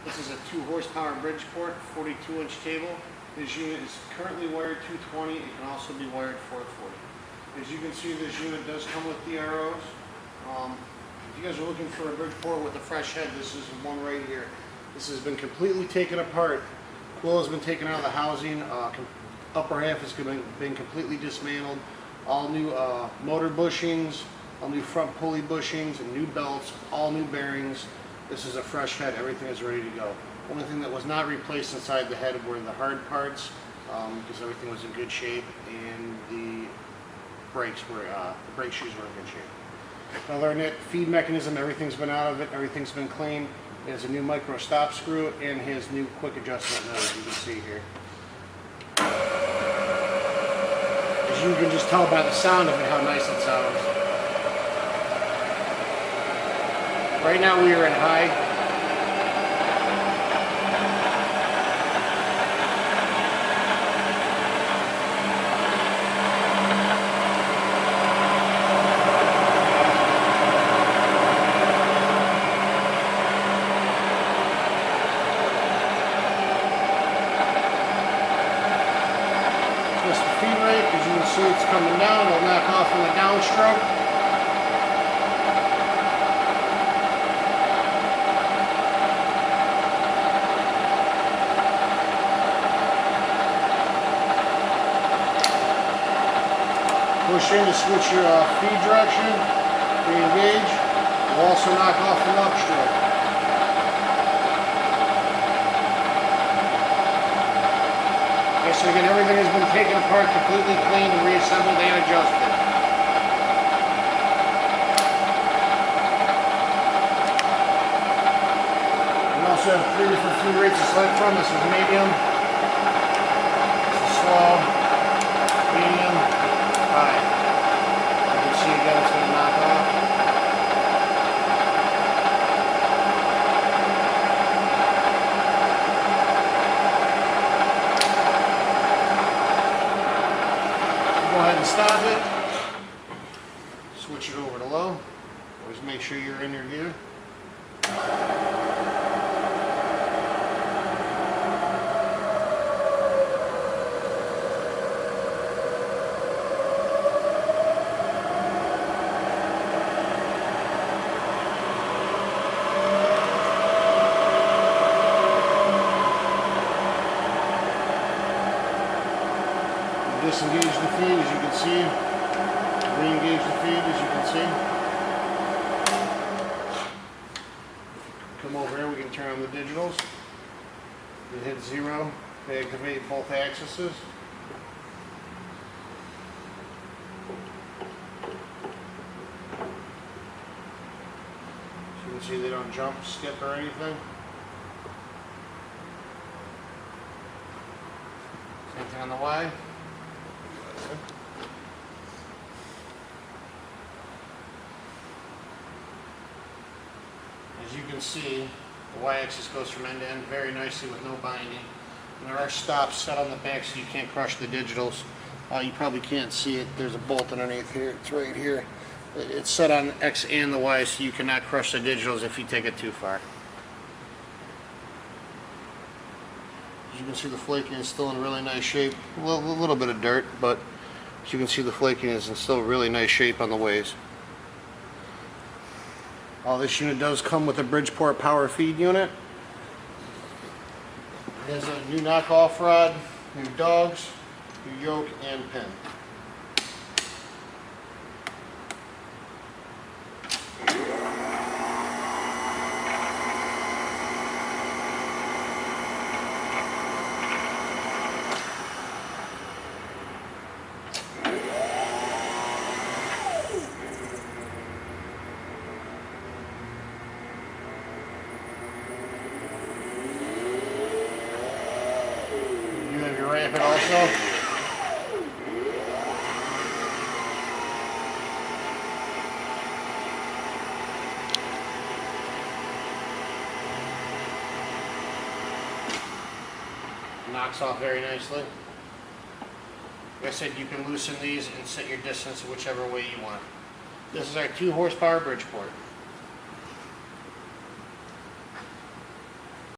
This is a 2 horsepower Bridgeport 42-inch table. This unit is currently wired 220. It can also be wired 440. As you can see, this unit does come with DROs. If you guys are looking for a Bridgeport with a fresh head, this is one right here. This has been completely taken apart. Quill has been taken out of the housing. Upper half has been completely dismantled. All new motor bushings, all new front pulley bushings, and new belts, all new bearings. This is a fresh head. Everything is ready to go. Only thing that was not replaced inside the head were the hard parts, because everything was in good shape, and the brakes were the brake shoes were in good shape. Other than that, feed mechanism, everything's been out of it. Everything's been clean. It has a new micro stop screw and his new quick adjustment nose. You can see here. As you can just tell by the sound of it how nice it sounds. Right now we are in high. Twist the feed rate, as you can see it's coming down. It'll knock off on the downstroke. Push in to switch your feed direction, re-engage. Will also knock off the upstroke. Okay, so again, everything has been taken apart, completely cleaned, and reassembled and adjusted. We also have 3 different feed rates to select from. This is medium, this is slow, medium, high. You can see again it's going to knock off. Go ahead and stop it. Switch it over to low. Always make sure you're in your gear. Disengage the feed, as you can see. Re-engage the feed, as you can see. Come over here, we can turn on the digitals. We hit 0 to activate both axes. So you can see they don't jump, skip, or anything. Same thing on the Y. As you can see, the Y-axis goes from end to end very nicely with no binding. And there are stops set on the back so you can't crush the digitals. You probably can't see it. There's a bolt underneath here. It's right here. It's set on X and the Y so you cannot crush the digitals if you take it too far. As you can see, the flaking is still in really nice shape. A little bit of dirt, but as you can see, the flaking is in still really nice shape on the ways. This unit does come with a Bridgeport power feed unit. It has a new knockoff rod, new dogs, new yoke, and pin. Ramp also. Knocks off very nicely. Like I said, you can loosen these and set your distance whichever way you want. This is our 2 horsepower Bridgeport.